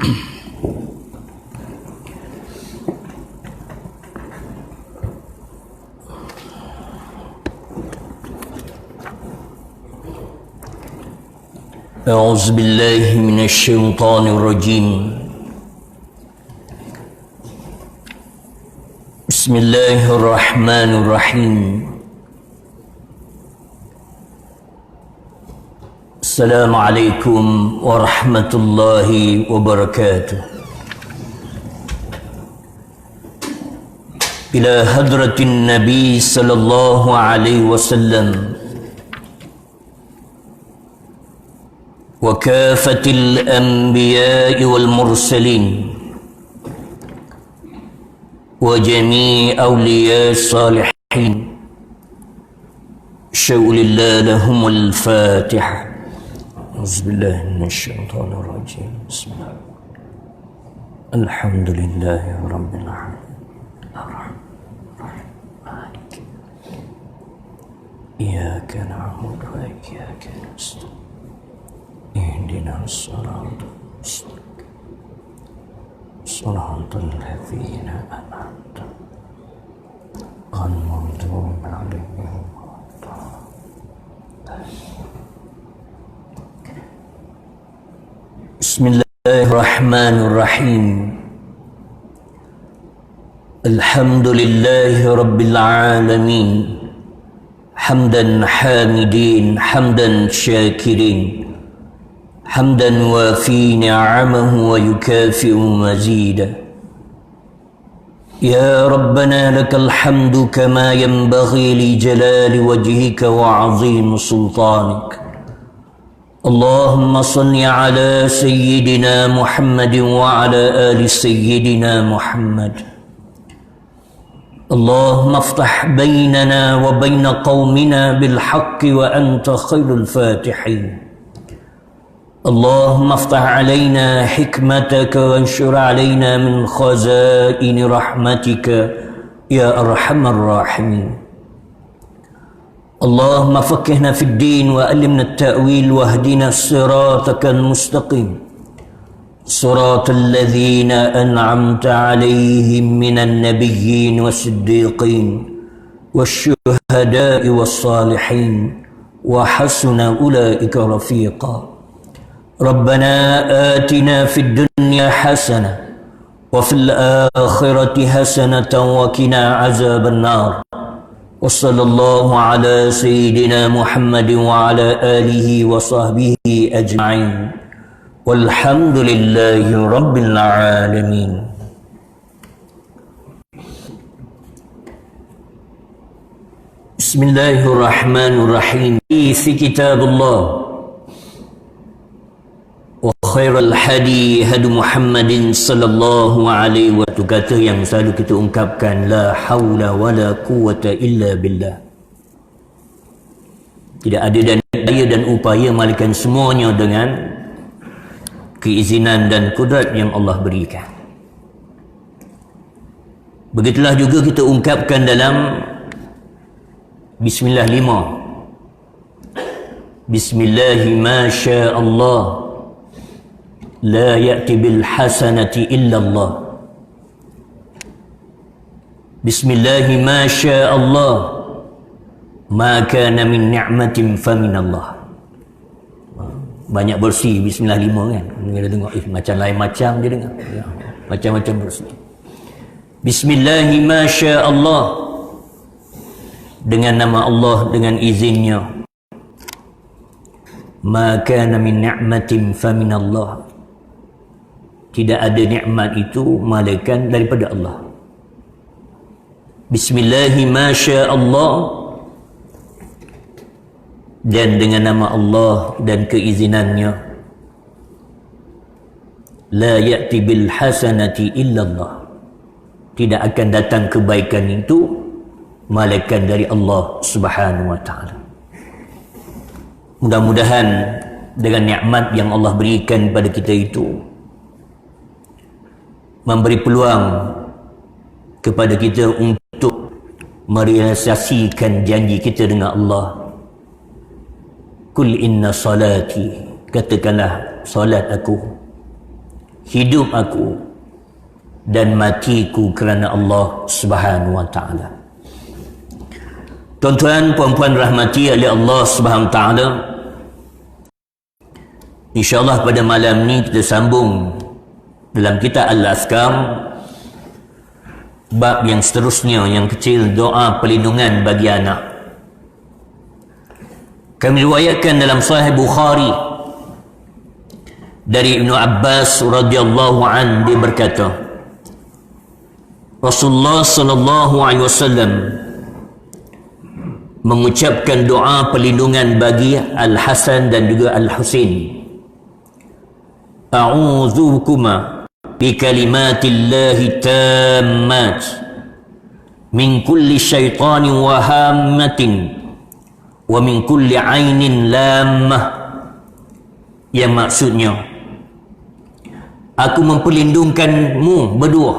أعوذ بالله من الشيطان الرجيم. بسم الله الرحمن الرحيم. السلام عليكم ورحمة الله وبركاته. إلى حضرة النبي صلى الله عليه وسلم وكافة الأنبياء والمرسلين وجميع أولياء الصالحين شاء الله لهم الفاتحة. أعوذ بالله من الشيطان الرجيم. بسم الله. الحمد لله رب العالمين الرحمن الرحيم مالك إياك نعبد وإياك نستعين اهدنا الصراط المستقيم صراط الذين أنعمت غير المغضوب عليهم ولا الضالين. بسم الله الرحمن الرحيم. الحمد لله رب العالمين حمدا حامدين حمدا شاكرين حمدا وافي نعمه ويكافئ مزيدا. يا ربنا لك الحمد كما ينبغي لجلال وجهك وعظيم سلطانك. اللهم صل على سيدنا محمد وعلى آل سيدنا محمد. اللهم افتح بيننا وبين قومنا بالحق وأنت خير الفاتحين. اللهم افتح علينا حكمتك وانشر علينا من خزائن رحمتك يا أرحم الراحمين. اللهم فقهنا في الدين وألمنا التأويل واهدنا صراطك المستقيم صراط الذين أنعمت عليهم من النبيين والصديقين والشهداء والصالحين وحسن أولئك رفيقا. ربنا آتنا في الدنيا حسنة وفي الآخرة حسنة وقنا عذاب النار. وصلى الله على سيدنا محمد وعلى آله وصحبه أجمعين والحمد لله رب العالمين. بسم الله الرحمن الرحيم. في كتاب الله وخير الhadi hadi Muhammadin sallallahu alaihi wa sallam. Kata yang selalu kita ungkapkan, la haula wala quwata illa billah. Tidak ada daya dan upaya melainkan semuanya dengan keizinan dan kudrat yang Allah berikan. Begitulah juga kita ungkapkan dalam Bismillah 5. Bismillahi ma sya Allah la ya'ti bil hasanati illa Allah. Bismillahi ma sya Allah ma kana min ni'matin fa min Allah. Banyak bersih Bismillah 5 kan. Kita tengok macam lain macam je dengar. Macam-macam bersih. Bismillahi ma sya Allah, dengan nama Allah, dengan izinnya. Ma kana min ni'matin fa min Allah. Tidak ada nikmat itu malaikat daripada Allah. Bismillahi ma sya Allah, dan dengan nama Allah dan keizinannya. La ya'ti bil hasanati illa Allah. Tidak akan datang kebaikan itu malaikat dari Allah Subhanahu wa taala. Mudah-mudahan dengan nikmat yang Allah berikan pada kita itu memberi peluang kepada kita untuk merealisasikan janji kita dengan Allah. Kul inna salati, katakanlah salat aku, hidup aku dan matiku kerana Allah Subhanahu wa taala. Tuan-tuan, puan-puan rahmati oleh Allah Subhanahu wa taala. InsyaAllah pada malam ni kita sambung dalam kitab Al-Azkar, bab yang seterusnya, yang kecil, doa perlindungan bagi anak. Kami riwayatkan dalam Sahih Bukhari dari Ibnu Abbas radhiyallahu an, dia berkata, Rasulullah sallallahu alaihi wasallam mengucapkan doa perlindungan bagi Al-Hasan dan juga Al-Husain. A'udzubukuma bi kalimatillahi tammat min kulli syaitanin wa hammatin wa min kulli ainin lammah. Yang maksudnya, aku memperlindungkanmu berdua.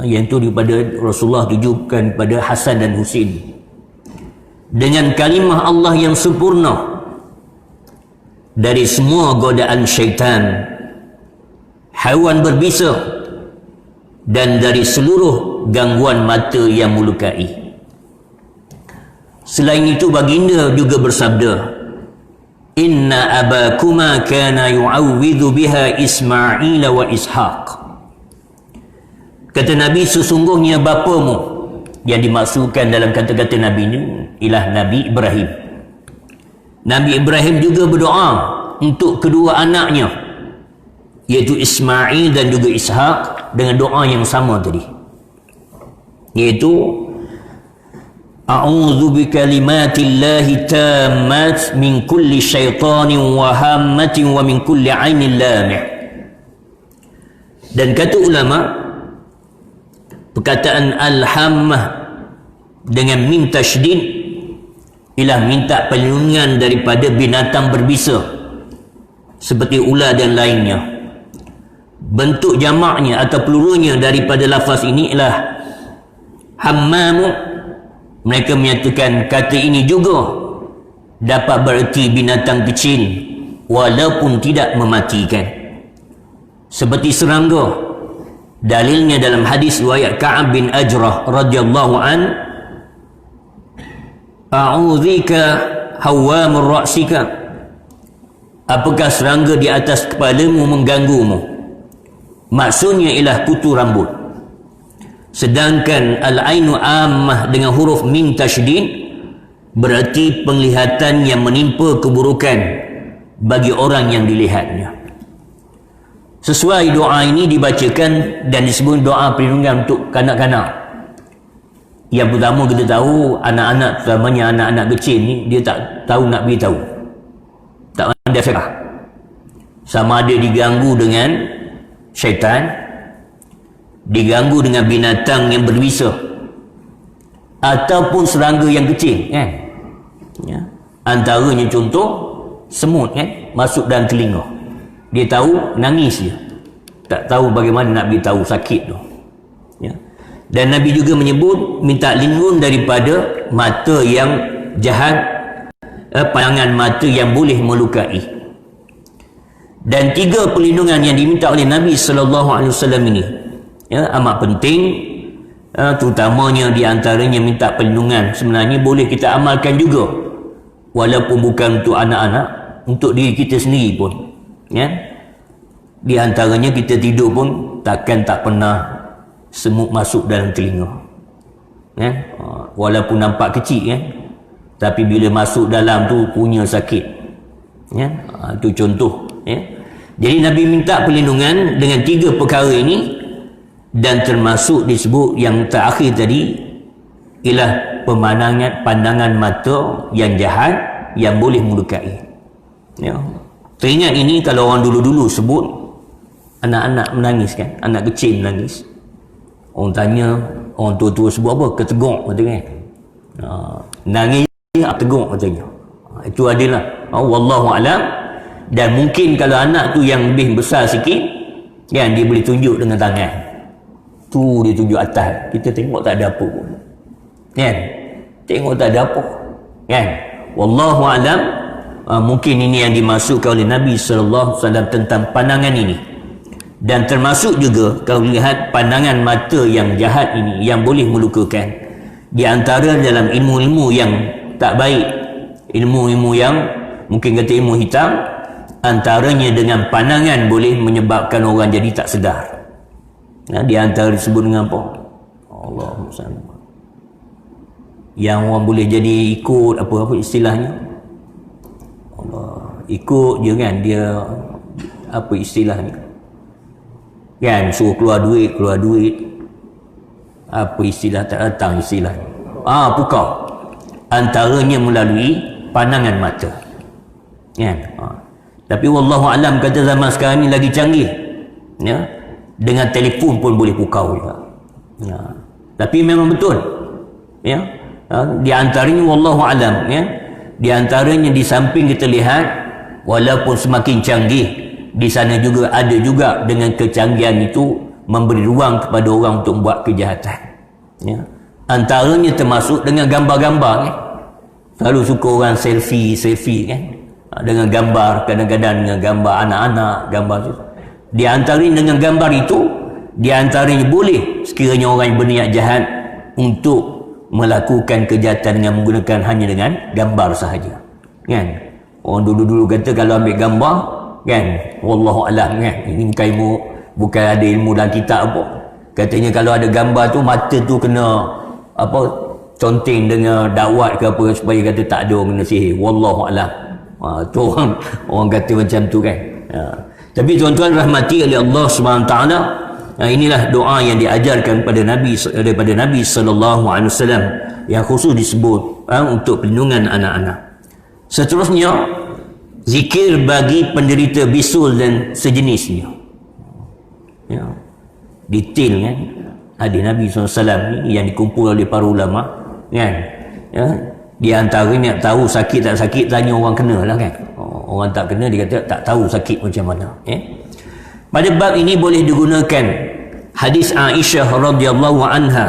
Yang itu daripada Rasulullah tujukan kepada Hasan dan Husain dengan kalimah Allah yang sempurna dari semua godaan syaitan, haiwan berbisa, dan dari seluruh gangguan mata yang melukai. Selain itu baginda juga bersabda, Inna abakuma kana yu'awwidhu biha Ismail wa Ishaq. Kata Nabi, sesungguhnya bapamu, yang dimaksudkan dalam kata-kata Nabi ini ialah Nabi Ibrahim. Nabi Ibrahim juga berdoa untuk kedua anaknya, iaitu Ismail dan juga Ishaq, dengan doa yang sama tadi, iaitu A'udzu bikalimatillahi tammat min kulli syaitanin wa hammatin wa min kulli ainin lamih. Dan kata ulama, perkataan al-hammah dengan min tasydid ialah minta perlindungan daripada binatang berbisa seperti ular dan lainnya. Bentuk jamaknya atau pluralnya daripada lafaz ini ialah hammamu. Mereka menyatakan kata ini juga dapat bererti binatang kecil walaupun tidak mematikan, seperti serangga. Dalilnya dalam hadis riwayat Ka'ab bin Ajrah radhiyallahu an, A'udzika hawamur ra'sika. Apakah serangga di atas kepalamu mengganggumu? Maksudnya ialah kutu rambut. Sedangkan al-ainu ammah dengan huruf min tasydid berarti penglihatan yang menimpa keburukan bagi orang yang dilihatnya. Sesuai doa ini dibacakan dan disebut doa perlindungan untuk kanak-kanak. Yang pertama kita tahu, anak-anak, terutamanya anak-anak kecil ni, dia tak tahu nak beritahu, tak pandai fiqh. Sama ada diganggu dengan syaitan, diganggu dengan binatang yang berbisa, ataupun serangga yang kecil, kan? Ya. Antaranya contoh semut, kan, masuk dalam telinga. Dia tahu, nangis dia, tak tahu bagaimana nak beritahu sakit tu. Ya. Dan Nabi juga menyebut minta lindung daripada mata yang jahat, pandangan mata yang boleh melukai. Dan 3 perlindungan yang diminta oleh Nabi SAW ini, ya, amat penting. Terutamanya di antaranya minta perlindungan sebenarnya boleh kita amalkan juga, walaupun bukan untuk anak-anak, untuk diri kita sendiri pun, ya. Di antaranya kita tidur pun takkan tak pernah semut masuk dalam telinga, ya. Walaupun nampak kecil, ya, tapi bila masuk dalam tu punya sakit, ya. Itu contoh, ya. Jadi Nabi minta perlindungan dengan 3 perkara ini, dan termasuk disebut yang terakhir tadi ialah pandangan mata yang jahat yang boleh melukai, ya. Teringat ini kalau orang dulu-dulu sebut anak-anak menangis, kan, anak kecil menangis, orang tanya, orang tua-tua sebut apa? Keteguk, kata, kan. Nangis, teguk, katanya. Itu adalah wallahu alam. Dan mungkin kalau anak tu yang lebih besar sikit, kan, dia boleh tunjuk dengan tangan. Tu dia tunjuk atas, kita tengok tak ada apa pun, kan, tengok tak ada apa, kan. Wallahu alam. Mungkin ini yang dimaksudkan oleh Nabi SAW tentang pandangan ini. Dan termasuk juga kalau lihat pandangan mata yang jahat ini yang boleh melukakan, di antara dalam ilmu-ilmu yang tak baik, ilmu-ilmu yang mungkin kata ilmu hitam, antaranya dengan pandangan boleh menyebabkan orang jadi tak sedar. Di antara disebut dengan apa? Allahumma salli. Yang orang boleh jadi ikut apa istilahnya? Allah, ikut je kan dia, apa istilahnya? Kan suruh keluar duit, apa istilah tak datang istilah. Pukau. Antaranya melalui pandangan mata. Kan? Tapi wallahu alam kata zaman sekarang ni lagi canggih. Ya. Dengan telefon pun boleh pukau juga. Ya. Tapi memang betul. Ya. Di antaranya wallahu alam, ya. Di antaranya di samping kita lihat walaupun semakin canggih, di sana juga ada juga dengan kecanggihan itu memberi ruang kepada orang untuk buat kejahatan. Ya. Antaranya termasuk dengan gambar-gambar, kan? Selalu suka orang selfie kan? Dengan gambar, kadang-kadang dengan gambar anak-anak, gambar itu. Di antaranya dengan gambar itu, di antaranya boleh sekiranya orang yang berniat jahat untuk melakukan kejahatan dengan menggunakan hanya dengan gambar sahaja. Kan? Orang dulu-dulu kata kalau ambil gambar, kan, wallahu alam, kan, ini bukan ada ilmu dalam kitab apa, katanya kalau ada gambar tu mata tu kena apa conteng dengan dakwat ke apa supaya kata tak ada orang kena sihir, wallahu alam. Tu orang kata macam tu, kan. Tapi tuan-tuan rahmati oleh Allah SWT, inilah doa yang diajarkan daripada Nabi sallallahu alaihi wasallam yang khusus disebut untuk perlindungan anak-anak. Seterusnya, zikir bagi penderita bisul dan sejenisnya. Ya. Detail, kan, hadis Nabi SAW ni yang dikumpul oleh para ulama, kan. Ya. Di antaranya tahu sakit tak sakit, tanya orang kena lah, kan. Orang tak kena dia kata tak tahu sakit macam mana. Ya. Pada bab ini boleh digunakan hadis Aisyah radhiyallahu anha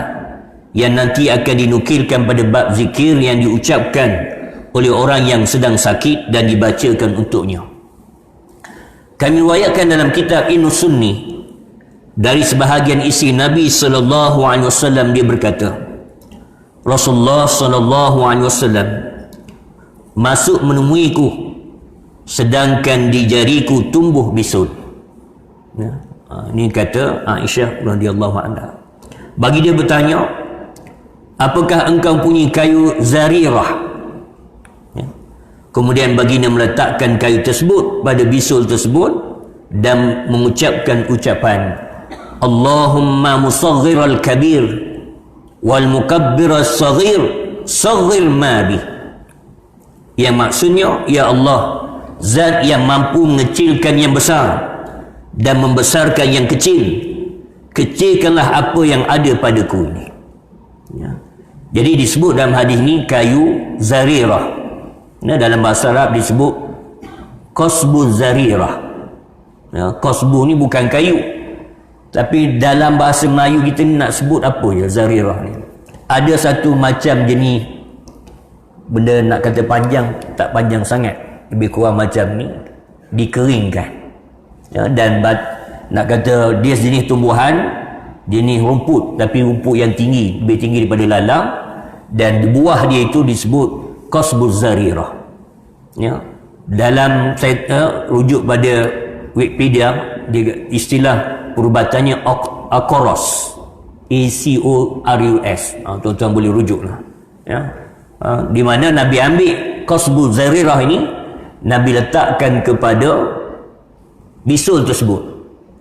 yang nanti akan dinukilkan pada bab zikir yang diucapkan oleh orang yang sedang sakit dan dibacakan untuknya. Kami riwayatkan dalam kitab Ibnu Sunni dari sebahagian isteri Nabi sallallahu alaihi wasallam, dia berkata, Rasulullah sallallahu alaihi wasallam masuk menemuiku sedangkan di jariku tumbuh bisul. Ya. Ini kata Aisyah radhiyallahu anha. Bagi dia bertanya, apakah engkau punya kayu zarirah? Ya. Kemudian baginda meletakkan kayu tersebut pada bisul tersebut dan mengucapkan ucapan, Allahumma musaghiral kabir wal mukabbiras saghir saghir ma bi. Yang maksudnya, ya Allah, zat yang mampu mengecilkan yang besar dan membesarkan yang kecil, kecilkanlah apa yang ada padaku ini. Ya. Jadi disebut dalam hadis ini kayu zarirah. Dalam bahasa Arab disebut qasbu zarirah. Ya, qasbu ni bukan kayu, tapi dalam bahasa Melayu kita ni nak sebut apa je zarirah ni. Ada satu macam jenis benda, nak kata panjang tak panjang sangat, lebih kurang macam ni, dikeringkan. Ya, dan nak kata dia jenis tumbuhan, jenis rumput, tapi rumput yang tinggi, lebih tinggi daripada lalang, dan buah dia itu disebut qasbuz zarirah. Ya, dalam saya rujuk pada Wikipedia, dia istilah perubatannya Acorus, Acorus. Tuan-tuan boleh rujuklah. Ya, di mana Nabi ambil qasbuz zarirah ini, Nabi letakkan kepada bisul tersebut.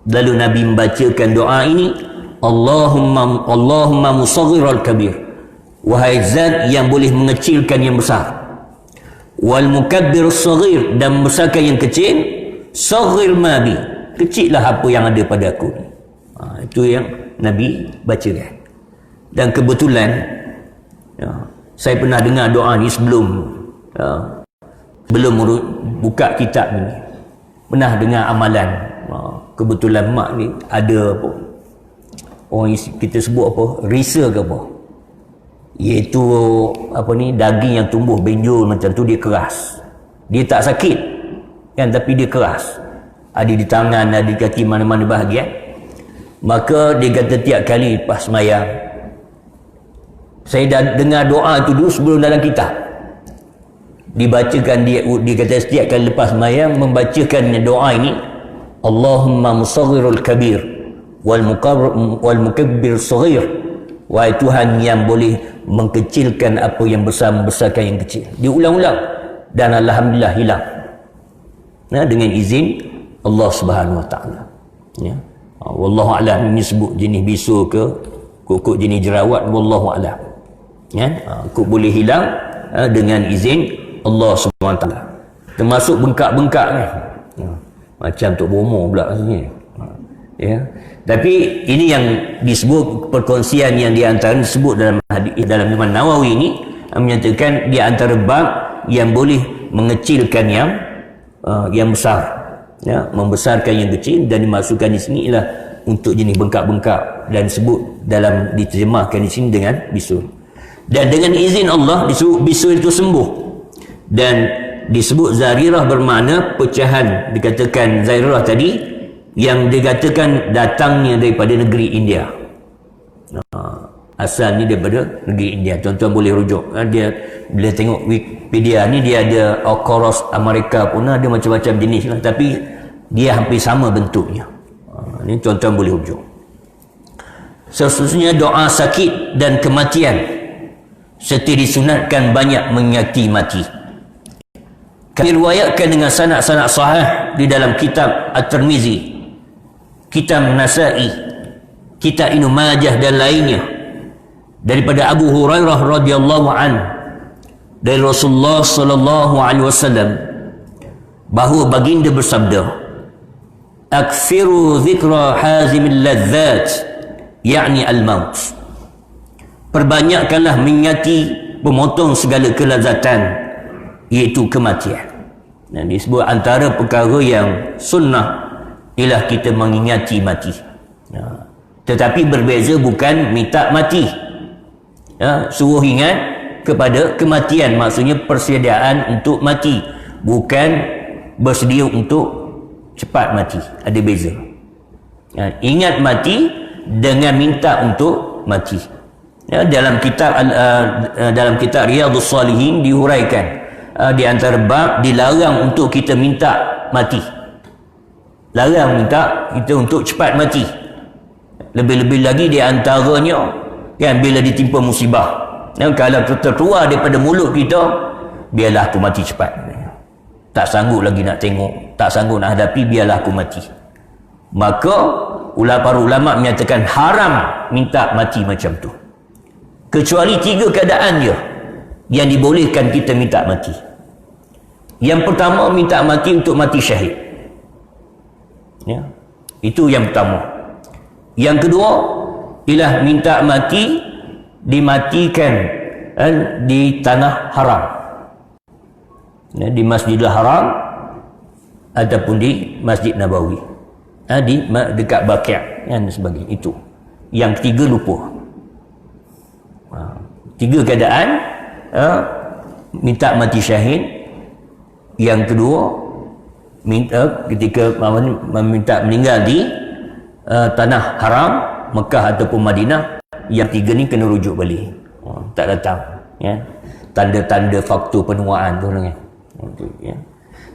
Lalu Nabi membacakan doa ini, Allahumma musaghiral kabir, wahai zat yang boleh mengecilkan yang besar, wal mukabbir saghir, dan membesarkan yang kecil, saghir ma bi, kecillah apa yang ada pada aku. Itu yang Nabi bacakan. Dan kebetulan saya pernah dengar doa ni sebelum buka kitab ni, pernah dengar amalan. Kebetulan mak ni ada apa, orang kita sebut apa, risa ke apa, iaitu apa ni, daging yang tumbuh benjol macam tu, dia keras, dia tak sakit kan, tapi dia keras. ada di tangan, ada di kaki, mana-mana bahagian. Maka dia kata tiap kali lepas sembahyang, saya dah dengar doa itu dulu sebelum dalam kitab dibacakan. Dia kata setiap kali lepas sembahyang membacakan doa ini, Allahumma musaghirul kabir wal mukabbir saghir. Wahai Tuhan yang boleh mengkecilkan apa yang besar, membesarkan yang kecil. Diulang-ulang dan alhamdulillah hilang. Dengan izin Allah Subhanahu Wa Taala. Ya. Wallahu a'lam, ini sebut jenis bisul ke kukuk jenis jerawat, wallahu a'lam. Ya, kuk boleh hilang dengan izin Allah Subhanahu Wa Taala. Termasuk bengkak-bengkak ni. Macam Tok Bomo pula sini. Ya. Tapi ini yang disebut perkongsian yang di antara disebut dalam hadis dalam Imam Nawawi ini menyatakan di antara bab yang boleh mengecilkan yang besar, ya, membesarkan yang kecil, dan dimasukkan di sini ialah untuk jenis bengkak-bengkak dan disebut dalam diterjemahkan di sini dengan bisul. Dan dengan izin Allah disebut bisul itu sembuh, dan disebut zarirah bermakna pecahan. Dikatakan zarirah tadi yang dikatakan datangnya daripada negeri India. Asal ni daripada negeri India. Tuan-tuan boleh rujuk. Dia bila tengok Wikipedia ni, dia ada Okoros Amerika pun ada macam-macam jenis lah, tapi dia hampir sama bentuknya. Ni tuan-tuan boleh rujuk. Seterusnya doa sakit dan kematian, serta disunatkan banyak mengingati mati. Kami riwayatkan dengan sanad-sanad sahih di dalam kitab At-Tirmizi, kitab Nasa'i, kitab Ibnu Majah dan lainnya, daripada Abu Hurairah radhiyallahu anhu dari Rasulullah sallallahu alaihi wasallam bahawa baginda bersabda, "Aktsiru dzikra hazimil ladzat, yakni al-maut." Perbanyakkanlah mengingati pemotong segala kelazatan, iaitu kematian. Dan disebut antara perkara yang sunnah ialah kita mengingati mati. Tetapi berbeza, bukan minta mati. Suruh ingat kepada kematian, maksudnya persediaan untuk mati, bukan bersedia untuk cepat mati. Ada beza. Ingat mati dengan minta untuk mati. Dalam kitab Riyadhus Shalihin dihuraikan di antara bab dilarang untuk kita minta mati. Larang minta kita untuk cepat mati. Lebih-lebih lagi di antaranya kan bila ditimpa musibah. Kalau terkeluar daripada mulut kita, biarlah aku mati cepat. Tak sanggup lagi nak tengok, tak sanggup nak hadapi, biarlah aku mati. Maka para ulama menyatakan haram minta mati macam tu. Kecuali 3 keadaan dia yang dibolehkan kita minta mati. Yang pertama, minta mati untuk mati syahid. Ya. Itu yang pertama. Yang kedua ialah minta mati dimatikan di tanah haram, di Masjidil Haram ataupun di Masjid Nabawi, dekat Baqi' dan sebagainya. Itu. Yang ketiga lupa. 3 keadaan minta mati syahid. Yang kedua, ketika meminta meninggal di tanah haram, Mekah ataupun Madinah. Yang 3 ni kena rujuk balik, tak datang, ya. Tanda-tanda faktor penuaan tu kan. Ya.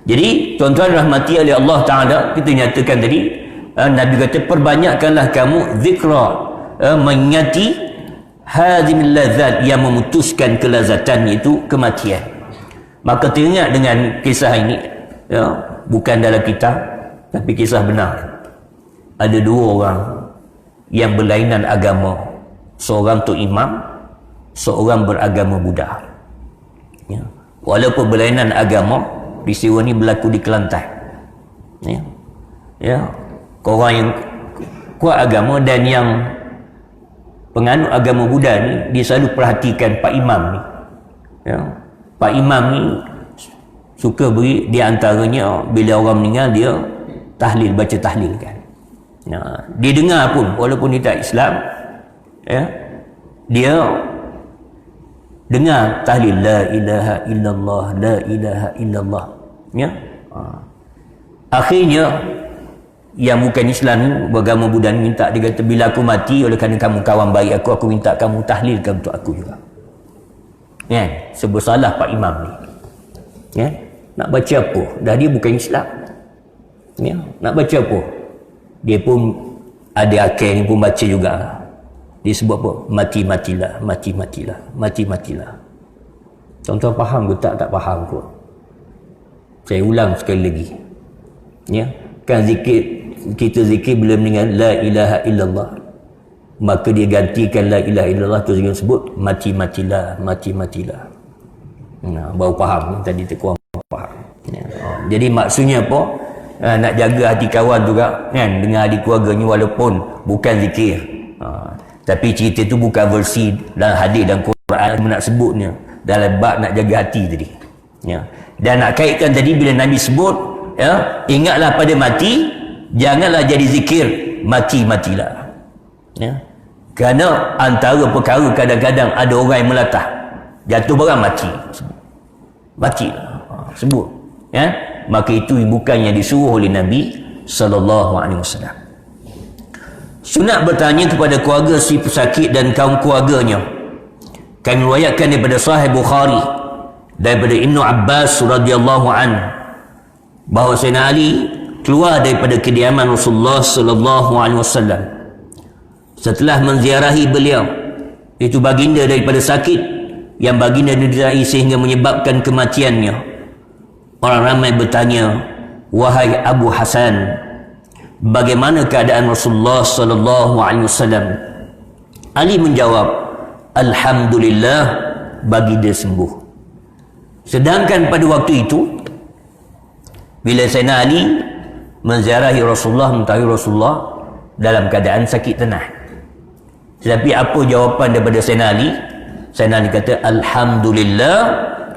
Jadi tuan-tuan rahmati oleh Allah Ta'ala, kita nyatakan tadi, Nabi kata perbanyakkanlah kamu zikra, mengingati hazimil ladzat, yang memutuskan kelazatan, iaitu kematian. Maka teringat dengan kisah ini, ya, bukan dalam kitab tapi kisah benar. Ada 2 orang yang berlainan agama, seorang tu imam, seorang beragama Buddha. Ya. Walaupun berlainan agama, peristiwa ni berlaku di Kelantan. Ya. Ya. Orang yang kuat agama dan yang penganut agama Buddha ni, dia selalu perhatikan Pak Imam ni. Ya. Pak Imam ni suka beri, di antaranya bila orang meninggal dia tahlil, baca tahlil kan. Dia dengar pun walaupun dia tak Islam, ya, dia dengar tahlil la ilaha illallah, la ilaha illallah, ya. Akhirnya yang bukan Islam ni, beragama Buddha ni, minta, dia kata bila aku mati oleh kerana kamu kawan baik aku minta kamu tahlilkan untuk aku juga. Kan? Sebab salah Pak Imam ni. Ya? Nak baca apa? Dah dia bukan Islam. Ya? Nak baca apa? Dia pun ada akal ni pun baca juga. Dia sebut apa? Mati-matilah, mati-matilah, mati-matilah. Tuan-tuan faham ke tak? Tak faham kot. Saya ulang sekali lagi. Ya? Kan zikir, kita zikir bila mendengar la ilaha illallah, maka dia gantikan la ilaha illallah tu dia sebut mati-matilah, mati-matilah. Nah, baru faham tadi terkurang faham. Ya. Jadi maksudnya apa? Nak jaga hati kawan juga kan, dengan adik keluarganya walaupun bukan zikir. Tapi cerita tu bukan versi dalam hadis dan Quran nak sebutnya dalam bab nak jaga hati tadi. Ya. Dan nak kaitkan tadi bila Nabi sebut, ya, ingatlah pada mati, janganlah jadi zikir mati-matilah. Ya. Kerana antara perkara kadang-kadang ada orang yang melatah, jatuh barang mati. Matilah. Sebut. Ya. Maka itu bukan yang disuruh oleh Nabi sallallahu alaihi wasallam. Sunat bertanya kepada keluarga si pesakit dan kaum keluarganya. Kami riwayatkan daripada Sahih Bukhari daripada Ibnu Abbas radhiyallahu anhu bahawa Sayyidina Ali keluar daripada kediaman Rasulullah sallallahu alaihi wasallam setelah menziarahi beliau, itu baginda daripada sakit yang baginda diderai sehingga menyebabkan kematiannya. Orang ramai bertanya, wahai Abu Hasan, bagaimana keadaan Rasulullah sallallahu alaihi wasallam? Ali menjawab, alhamdulillah, baginda sembuh. Sedangkan pada waktu itu bila Sayyidina Ali menziarahi Rasulullah, mengetahui Rasulullah dalam keadaan sakit tenah. Tetapi apa jawapan daripada Sayyidina Ali? Sayyidina Ali kata, alhamdulillah,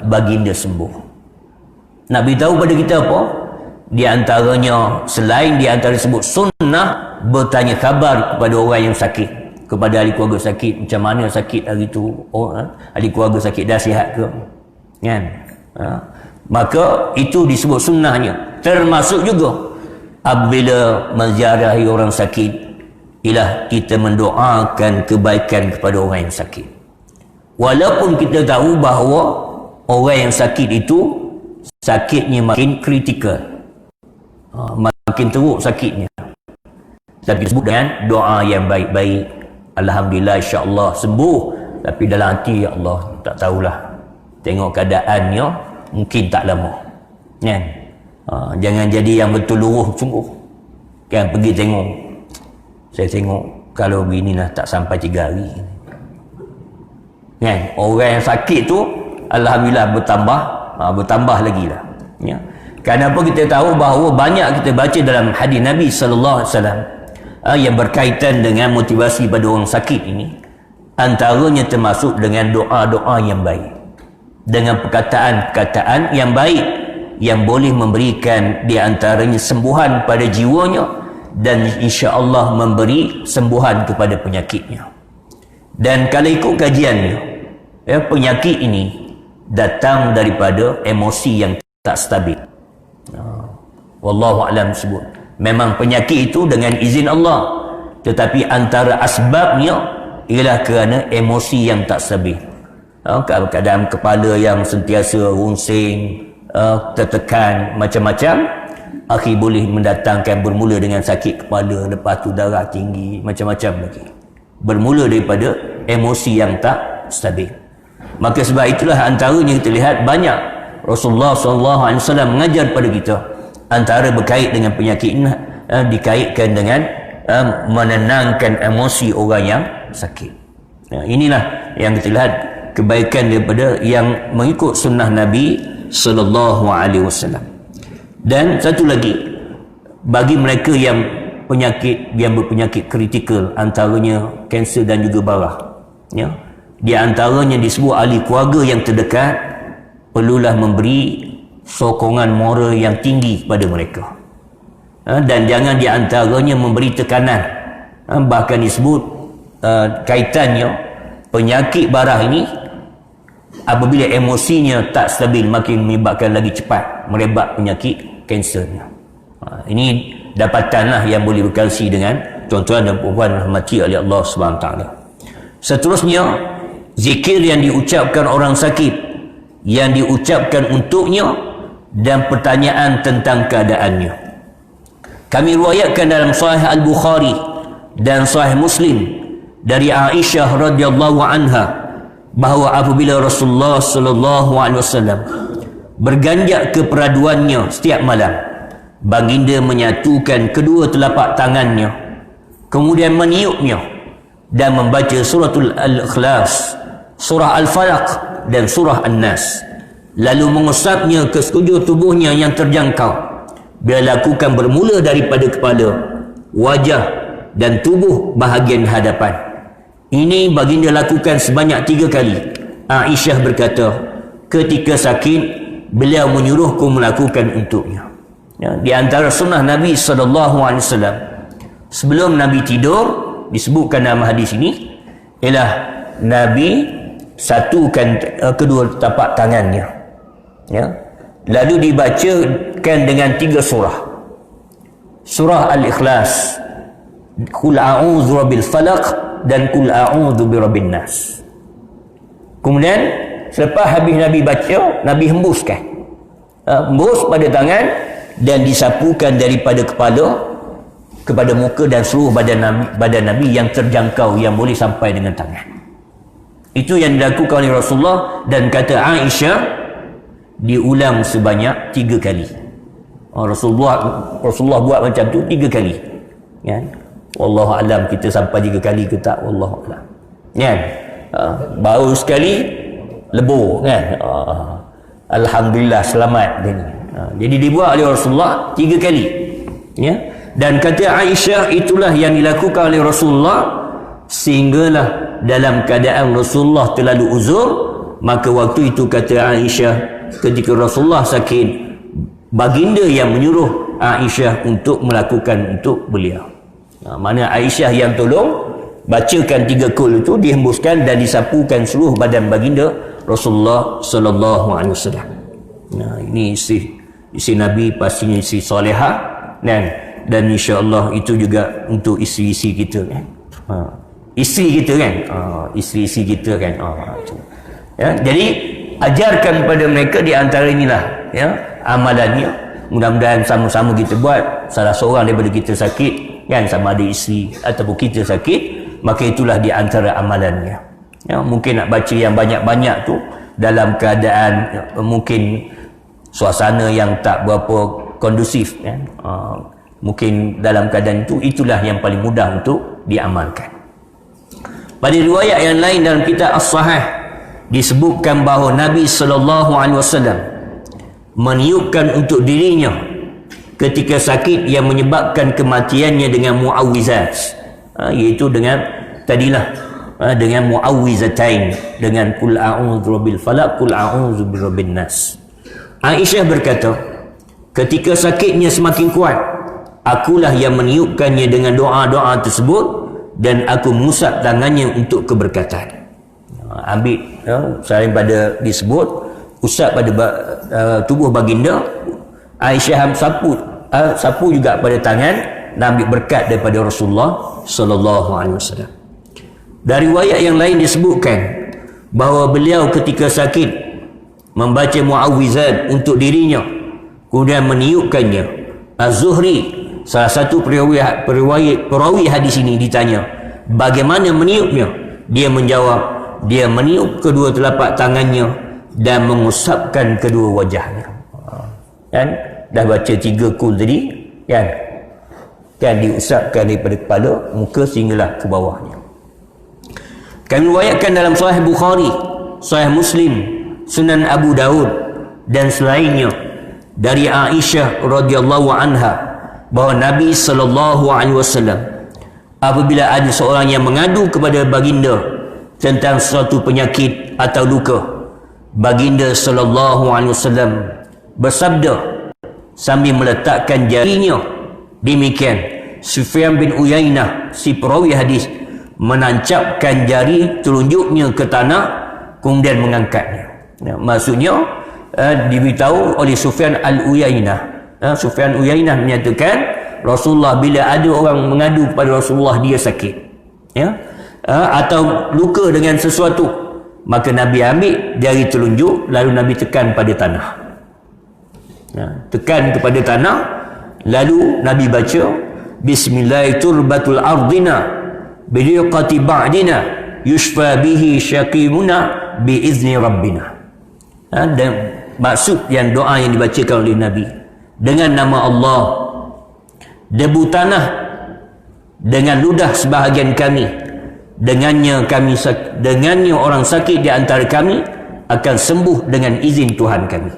baginda sembuh. Nak beritahu pada kita apa? Di antaranya, selain di antara sebut sunnah, bertanya khabar kepada orang yang sakit, kepada ahli keluarga sakit, macam mana sakit hari itu, ahli keluarga sakit dah sihat ke, kan? Maka itu disebut sunnahnya. Termasuk juga apabila menziarahi orang sakit, ialah kita mendoakan kebaikan kepada orang yang sakit. Walaupun kita tahu bahawa orang yang sakit itu sakitnya makin kritikal, makin teruk sakitnya, tapi sebut dengan doa yang baik-baik. Alhamdulillah, insyaAllah sembuh. Tapi dalam hati, ya Allah, tak tahulah, tengok keadaannya mungkin tak lama, kan? Jangan jadi yang betul luruh sungguh, kan? Pergi tengok, saya tengok kalau beginilah tak sampai 3 hari, kan? Orang yang sakit tu alhamdulillah bertambah lagi lah, ya. Kenapa kita tahu bahawa banyak kita baca dalam hadis Nabi sallallahu alaihi wasallam yang berkaitan dengan motivasi pada orang sakit ini, antaranya termasuk dengan doa-doa yang baik, dengan perkataan-perkataan yang baik yang boleh memberikan di antaranya sembuhan pada jiwanya dan insya-Allah memberi sembuhan kepada penyakitnya. Dan kalau ikut kajiannya, ya, penyakit ini datang daripada emosi yang tak stabil. Wallahu a'lam sebut. Memang penyakit itu dengan izin Allah, tetapi antara asbabnya ialah kerana emosi yang tak stabil. Keadaan kepala yang sentiasa runsing, tertekan, macam-macam, akhir boleh mendatangkan, bermula dengan sakit kepala, lepas tu darah tinggi, macam-macam lagi. Bermula daripada emosi yang tak stabil. Maka sebab itulah antaranya kita lihat banyak Rasulullah SAW mengajar pada kita, antara berkait dengan penyakit ini dikaitkan dengan menenangkan emosi orang yang sakit. Inilah yang kita lihat kebaikan daripada yang mengikut sunnah Nabi sallallahu alaihi wasallam. Dan satu lagi, bagi mereka yang berpenyakit kritikal, antaranya kanser dan juga barah, ya, di antaranya disebut ahli keluarga yang terdekat perlulah memberi sokongan moral yang tinggi kepada mereka, dan jangan di antaranya memberi tekanan. Bahkan disebut kaitannya penyakit barah ini apabila emosinya tak stabil, makin menyebabkan lagi cepat merebak penyakit kansernya. Ini dapatanlah yang boleh berkongsi dengan tuan-tuan dan puan rahmati oleh Allah Subhanahu taala. Seterusnya, zikir yang diucapkan orang sakit, yang diucapkan untuknya, dan pertanyaan tentang keadaannya. Kami riwayatkan dalam Sahih Al-Bukhari dan Sahih Muslim dari Aisyah radhiyallahu anha bahawa apabila Rasulullah sallallahu alaihi wasallam berganjak ke peraduannya setiap malam, baginda menyatukan kedua telapak tangannya, kemudian meniupnya dan membaca suratul Al-Ikhlas, surah Al-Falaq dan surah An-Nas, lalu mengusapnya ke sekujur tubuhnya yang terjangkau. Dia lakukan bermula daripada kepala, wajah dan tubuh bahagian hadapan. Ini baginda lakukan sebanyak 3 kali. Aisyah berkata, ketika sakit beliau menyuruhku melakukan untuknya. Di antara sunnah Nabi SAW sebelum Nabi tidur, disebutkan dalam hadis ini, ialah Nabi satukan kedua tapak tangannya, lalu dibacakan dengan 3 surah. Surah Al-Ikhlas, Qul a'udzu birabbil falaq dan Qul a'udzu birabbin nas. Kemudian selepas habis Nabi baca, Nabi hembuskan, hembus pada tangan dan disapukan daripada kepala kepada muka dan seluruh badan Nabi yang terjangkau, yang boleh sampai dengan tangan. Itu yang dilakukan oleh Rasulullah, dan kata Aisyah diulang sebanyak 3 kali. Rasulullah buat macam tu 3 kali. Kan? Wallahu alam kita sampai 3 kali ke tak, wallahu alam. Kan? Baru sekali lebur kan. Alhamdulillah selamat dia ni. Jadi dibuat oleh Rasulullah 3 kali. Ya. Dan kata Aisyah, itulah yang dilakukan oleh Rasulullah sehinggalah dalam keadaan Rasulullah terlalu uzur, maka waktu itu kata Aisyah, ketika Rasulullah sakit, baginda yang menyuruh Aisyah untuk melakukan untuk beliau. Mana Aisyah yang tolong bacakan 3 kul itu, dihembuskan dan disapukan seluruh badan baginda Rasulullah sallallahu alaihi wasallam. Nah, ini isteri Nabi pastinya isteri solehah, dan insya-Allah itu juga untuk isteri-isteri kita kan. Isteri kita kan, isteri-isteri kita kan. Ya, jadi ajarkan kepada mereka di antara inilah ya amalannya. Mudah-mudahan sama-sama kita buat. Salah seorang daripada kita sakit kan, sama ada isteri ataupun kita sakit, maka itulah di antara amalannya. Ya, mungkin nak baca yang banyak-banyak tu dalam keadaan mungkin suasana yang tak berapa kondusif kan. Mungkin dalam keadaan itu, itulah yang paling mudah untuk diamalkan. Pada riwayat yang lain dalam kitab As-Sahih disebutkan bahawa Nabi SAW meniupkan untuk dirinya ketika sakit yang menyebabkan kematiannya dengan muawwizat, iaitu dengan tadilah dengan muawwizatain, dengan Qul a'udzu birabbil falaq, Qul a'udzu birabbin nas. Aisyah berkata, ketika sakitnya semakin kuat, akulah yang meniupkannya dengan doa-doa tersebut, dan aku mengusap tangannya untuk keberkatan. Ambil selain pada disebut usap pada tubuh baginda, Aisyah sapu juga pada tangan dan ambil berkat daripada Rasulullah sallallahu alaihi wasallam. Dari riwayat yang lain disebutkan bahawa beliau ketika sakit membaca muawwizat untuk dirinya, kemudian meniupkannya. Az-Zuhri, salah satu perawi hadis ini, ditanya bagaimana meniupnya, dia menjawab, dia meniup kedua telapak tangannya dan mengusapkan kedua wajahnya. Kan dah baca 3 kul tadi kan diusapkan daripada kepala, muka sehinggalah ke bawahnya. Kami riwayatkan dalam Sahih Bukhari, Sahih Muslim, Sunan Abu Daud dan selainnya dari Aisyah radhiyallahu anha bahawa Nabi SAW apabila ada seorang yang mengadu kepada baginda tentang suatu penyakit atau luka, baginda SAW bersabda sambil meletakkan jarinya demikian. Sufyan bin Uyainah, si perawi hadis, menancapkan jari telunjuknya ke tanah kemudian mengangkatnya. Maksudnya diberitahu oleh Sufyan Al-Uyainah, Sufyan Uyainah menyatakan Rasulullah bila ada orang mengadu kepada Rasulullah dia sakit, ya, atau luka dengan sesuatu, maka Nabi ambil jari telunjuk lalu Nabi tekan pada tanah, ya, tekan kepada tanah, lalu Nabi baca Bismillah turbatul ardina biliqati ba'dina yushfa bihi syaqimuna biizni rabbina. Dan maksud yang doa yang dibacakan oleh Nabi, dengan nama Allah, debu tanah dengan ludah sebahagian kami, dengannya orang sakit di antara kami akan sembuh dengan izin Tuhan kami.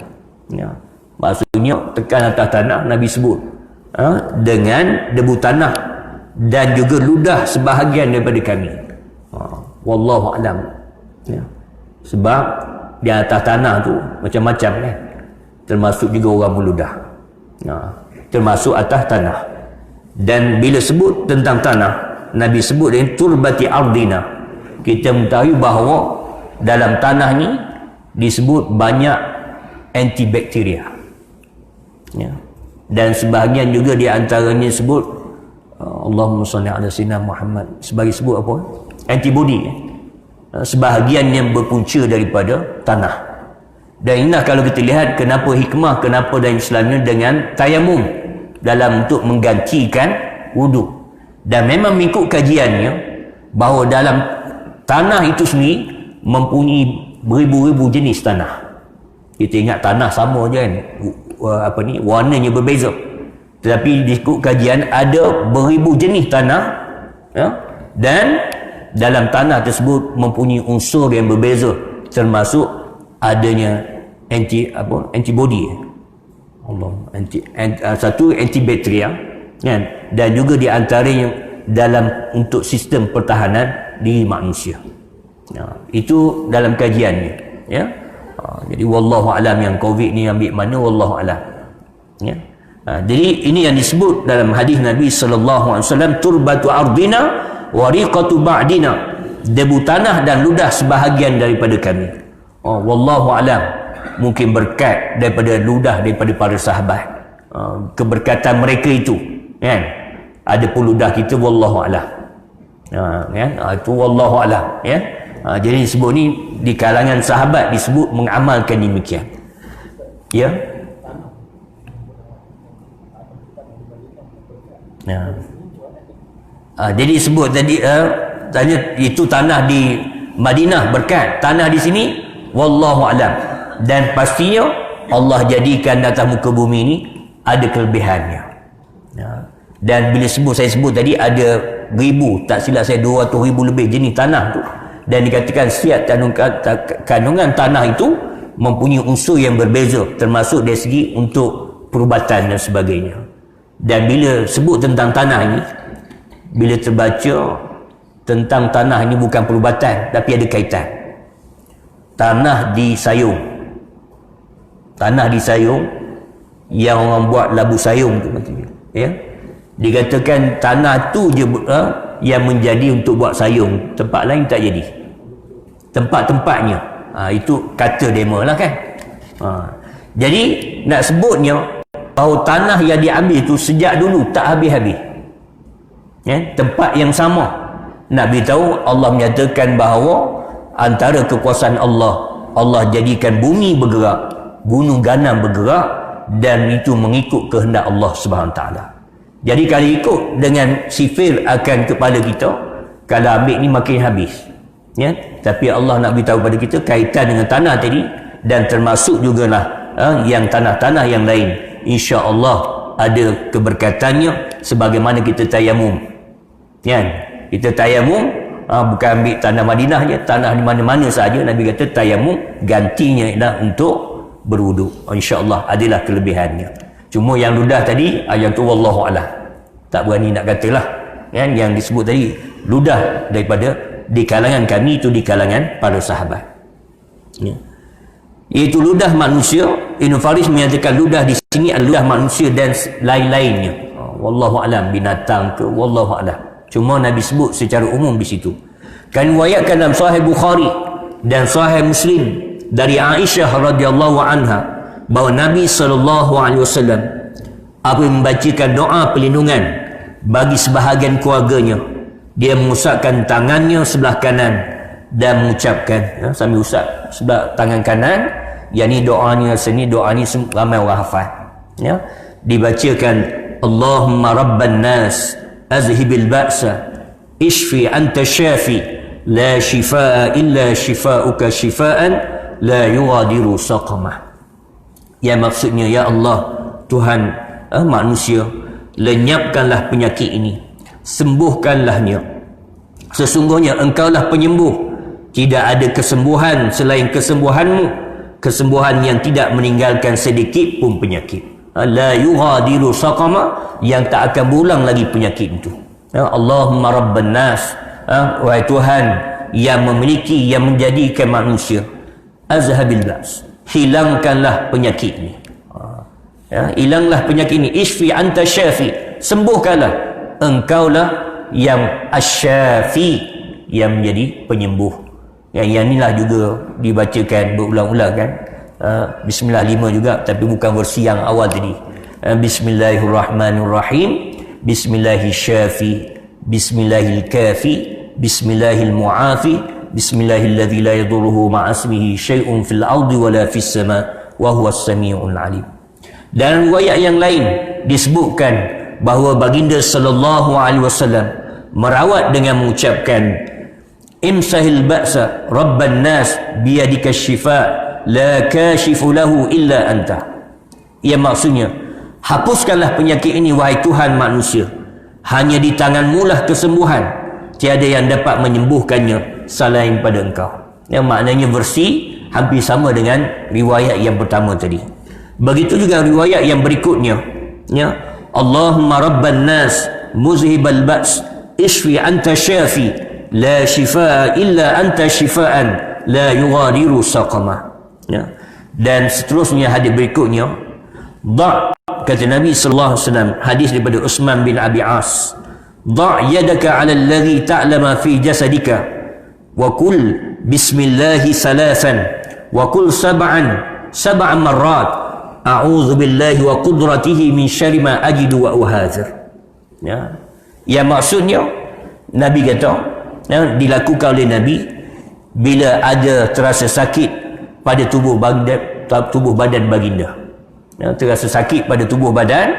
Ya. Maksudnya tekan atas tanah, Nabi sebut dengan debu tanah dan juga ludah sebahagian daripada kami. Wallahu alam. Ya. Sebab di atas tanah tu macam-macam kan, termasuk juga orang meludah, termasuk atas tanah. Dan bila sebut tentang tanah, Nabi sebut dengan turbati ardina. Kita mengetahui bahawa dalam tanah ni disebut banyak antibakteria, ya. Dan sebahagian juga di antaranya sebut Allahumma salli ala sayyidina Muhammad, sebagai sebut apa? Antibody. Sebahagian yang berpunca daripada tanah. Dan inilah kalau kita lihat kenapa hikmah, kenapa dalam Islamnya dengan tayamum dalam untuk menggantikan wuduk. Dan memang mengikut kajiannya bahawa dalam tanah itu sendiri mempunyai beribu-ribu jenis tanah. Kita ingat tanah sama je kan, warnanya berbeza. Tetapi ikut kajian ada beribu jenis tanah, ya? Dan dalam tanah tersebut mempunyai unsur yang berbeza, termasuk adanya antibody, satu antibakteria, kan? Dan juga di antaranya dalam untuk sistem pertahanan diri manusia. Ya, itu dalam kajiannya, ya. Jadi wallahu alam yang COVID ni ambil mana, wallahu alam, ya. Jadi ini yang disebut dalam hadis Nabi sallallahu alaihi wasallam, turbatu ardina wariqatu ba'dina, debu tanah dan ludah sebahagian daripada kami. Wallahu alam, mungkin berkat daripada ludah daripada para sahabat, keberkatan mereka itu, kan? Ada pun ludah kita, wallahu alam, kan? Itu wallahu alam, ya. Jadi disebut ni di kalangan sahabat disebut mengamalkan demikian, ya. Jadi sebut tadi tanya itu tanah di Madinah berkat, tanah di sini wallahu alam. Dan pastinya Allah jadikan atas muka bumi ini ada kelebihannya. Dan bila saya sebut tadi ada ribu, tak silap saya 200,000 lebih jenis tanah tu. Dan dikatakan setiap kandungan tanah itu mempunyai unsur yang berbeza, termasuk dari segi untuk perubatan dan sebagainya. Dan bila sebut tentang tanah ini, bila terbaca tentang tanah ini bukan perubatan tapi ada kaitan. Tanah di sayung, yang orang buat labu sayung tu, ya, dikatakan tanah tu je yang menjadi untuk buat sayung, tempat lain tak jadi. Tempat-tempatnya itu kata demo lah kan. Jadi nak sebutnya bahawa tanah yang diambil itu sejak dulu tak habis-habis, ya, tempat yang sama. Nak beritahu Allah menyatakan bahawa antara kekuasaan Allah jadikan bumi bergerak, gunung ganam bergerak, dan itu mengikut kehendak Allah Subhanahu Taala. Jadi kalau ikut dengan sifir akan kepala kita, kalau ambil ni makin habis, ya. Tapi Allah nak beritahu pada kita kaitan dengan tanah tadi, dan termasuk jugalah yang tanah-tanah yang lain, insya-Allah ada keberkatannya sebagaimana kita tayamum, kan? Kita tayamum bukan ambil tanah Madinah je, tanah di mana-mana saja. Nabi kata tayamum gantinya ialah untuk berwuduk. Insya-Allah adalah kelebihannya. Cuma yang ludah tadi, yang tu wallahu a'lam, tak berani nak katalah, kan? Yang disebut tadi ludah daripada di kalangan kami, itu di kalangan para sahabat, ya. Iaitu ludah manusia. Ibn Faris menyatakan ludah di sini adalah ludah manusia dan lain-lainnya. Wallahu a'lam, binatang ke, wallahu a'lam. Cuma Nabi sebut secara umum di situ. Kan riwayatkan dalam Sahih Bukhari dan Sahih Muslim dari Aisyah radhiyallahu anha bahawa Nabi sallallahu alaihi wasallam apabila membacakan doa perlindungan bagi sebahagian keluarganya, dia mengusapkan tangannya sebelah kanan dan mengucapkan, sambil usap sebelah tangan kanan, yang ni doanya sini, doa ni ramai orang hafal, dibacakan Allahumma rabban nas azhibil ba'sa ishfi anta syafi la shifaa illa shifauka shifaan la yughadiru saqamah. Yang maksudnya, ya Allah Tuhan manusia, lenyapkanlah penyakit ini, sembuhkanlahnya, sesungguhnya engkaulah penyembuh, tidak ada kesembuhan selain kesembuhanmu, kesembuhan yang tidak meninggalkan sedikit pun penyakit. La yughadiru saqama, yang tak akan berulang lagi penyakit itu. Allahumma rabban nas, wahai Tuhan yang memiliki, yang menjadikan manusia, azhabil ba's, hilangkanlah penyakit ini, hilanglah penyakit ini, isfi anta syafi, sembuhkanlah, engkaulah yang asyafi, yang menjadi penyembuh. Yang inilah juga dibacakan berulang-ulang kan. Bismillah 5 juga, tapi bukan versi yang awal tadi. Bismillahirrahmanirrahim, Bismillahirrahsyafi, Bismillahirkafi, Bismillahirmu'afi, Bismillahilladzi la yadurruhu ma'asmihi syai'un fil ardi wala fis sama wa huwas samiul alim. Dan riwayat yang lain disebutkan bahawa baginda sallallahu alaihi wasallam merawat dengan mengucapkan imsahil ba'sa rabban nas biyadika syifa la kashifu lahu illa anta. Ia maksudnya, hapuskanlah penyakit ini wahai Tuhan manusia, hanya di tanganmu lah kesembuhan, tiada yang dapat menyembuhkannya selain pada engkau. Yang maknanya versi hampir sama dengan riwayat yang pertama tadi. Begitu juga riwayat yang berikutnya, Allahumma rabban nas muzhibal ba's ishfi anta syafi la shifaa illa anta shifaan la yughadiru saqama. Dan seterusnya hadis berikutnya, kata Nabi sallallahu alaihi wasallam, hadis daripada Utsman bin Abi As, da' yadaka 'ala alladhi ta'lama fi jasadika wa kul bismillahi salasan wa kul sab'an marrat a'udzu billahi wa qudratihi min syarri ma ajidu wa uhadzir. Yang maksudnya, Nabi kata, dilakukan oleh Nabi bila ada terasa sakit pada tubuh badan baginda, terasa sakit pada tubuh badan,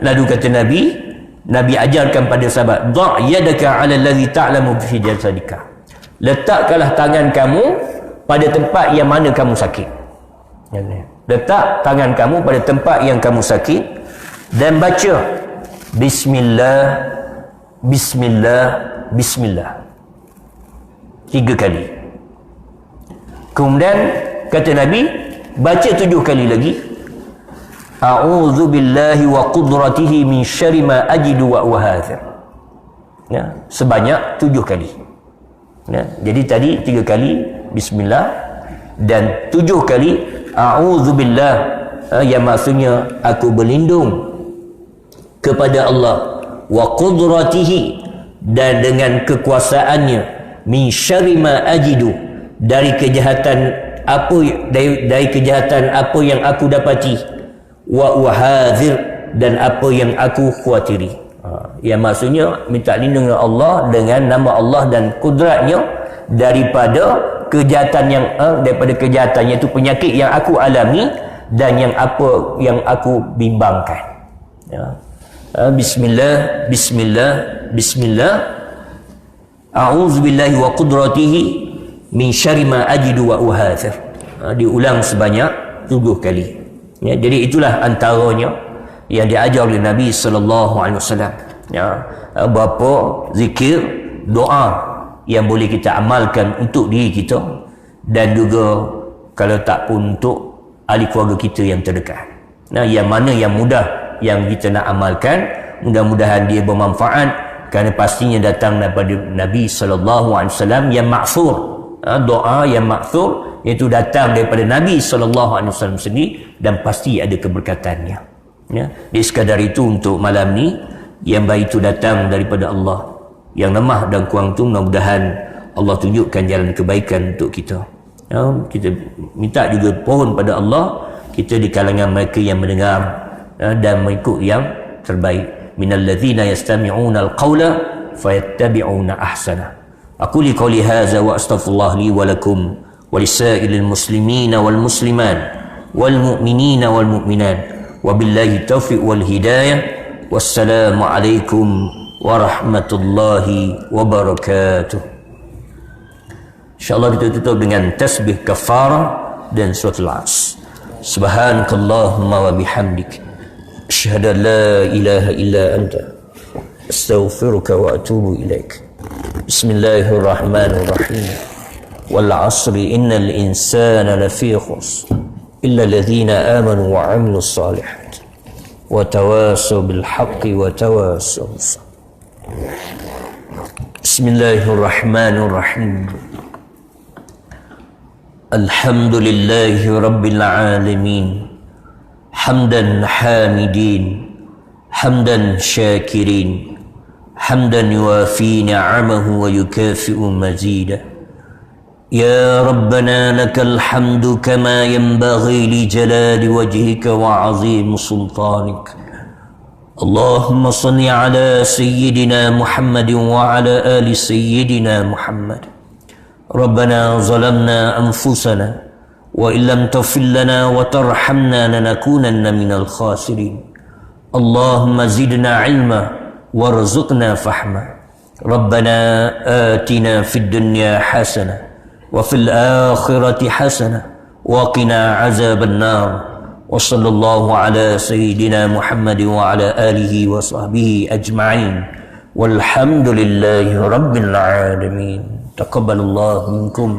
lalu kata Nabi ajarkan pada sahabat, da' yadaka 'ala allazi ta'lamu fi jasadika, letakkanlah tangan kamu pada tempat yang mana kamu sakit. Letak tangan kamu pada tempat yang kamu sakit dan baca bismillah, bismillah, bismillah 3 kali. Kemudian kata Nabi, baca 7 kali lagi, a'udzu billahi wa qudratihi min syarri ma ajidu wa uhadzir. Sebanyak 7 kali. Jadi tadi 3 kali bismillah dan 7 kali a'udzu billah, yang maksudnya aku berlindung kepada Allah, wa qudratihi, dan dengan kekuasaannya, min syarri ma ajidu, dari kejahatan apa yang aku dapati, wa uhadzir, dan apa yang aku khawatiri. Yang maksudnya minta lindung dengan Allah, dengan nama Allah dan kudratnya daripada kejahatan daripada kejahatan, iaitu penyakit yang aku alami dan yang aku bimbangkan. Bismillah, bismillah, bismillah, a'udzu billahi wa qudratihi min syarri ma ajidu wa uhadzir. Diulang sebanyak 7 kali. Jadi itulah antaranya yang diajar oleh Nabi sallallahu alaihi wasallam. Berapa zikir, doa yang boleh kita amalkan untuk diri kita, dan juga kalau tak pun untuk ahli keluarga kita yang terdekat. Yang mana yang mudah yang kita nak amalkan, mudah-mudahan dia bermanfaat, kerana pastinya datang daripada Nabi sallallahu alaihi wasallam yang maksur. Doa yang maksur iaitu datang daripada Nabi sallallahu alaihi wasallam sendiri, dan pasti ada keberkatannya. Jadi sekadar itu untuk malam ni, yang baik itu datang daripada Allah, yang lemah dan kurang tu mudah-mudahan Allah tunjukkan jalan kebaikan untuk kita. Kita minta juga pohon pada Allah, kita di kalangan mereka yang mendengar dan mengikut yang terbaik. Minal ladzina yastami'una al-qawla fayattabi'una ahsana. Aku li qouli hadza wa astaghfirullah li wa lakum wa lisairil muslimina wal muslimat wal mu'minina wal mu'minat wa billahi taufiq wal hidayah. Wassalamu alaikum warahmatullahi wabarakatuh. InsyaAllah kita tutup dengan tasbih kafarah dan suratul As. Subhanakallahumma wa bihamdik, asyhadu an la ilaha illa anta, astaghfiruka wa atubu ilaik. Bismillahirrahmanirrahim. Wal 'asri innal insana lafi khusr illa alladhina amanu wa 'amilus salihat wa tawasaw bil haqqi wa tawasaw bis sabr. Bismillahirrahmanirrahim. Alhamdulillahi Rabbil Alamin, hamdan hamidin, hamdan syakirin, hamdan yuafi ni'amahu wa yukafi'u mazida. Ya Rabbana lakal hamdu kama yanbaghi li jalali wajhika wa azim sultanik. Allahumma salli ala sayyidina Muhammadin wa ala ali sayyidina Muhammad. ربنا ظلمنا أنفسنا وإن لم تغفر لنا وترحمنا لنكونن من الخاسرين. اللهم زدنا علما وارزقنا فهما. ربنا آتنا في الدنيا حسنة وفي الآخرة حسنة وقنا عذاب النار. وصلى الله على سيدنا محمد وعلى آله وصحبه أجمعين والحمد لله رب العالمين. تقبل الله منكم.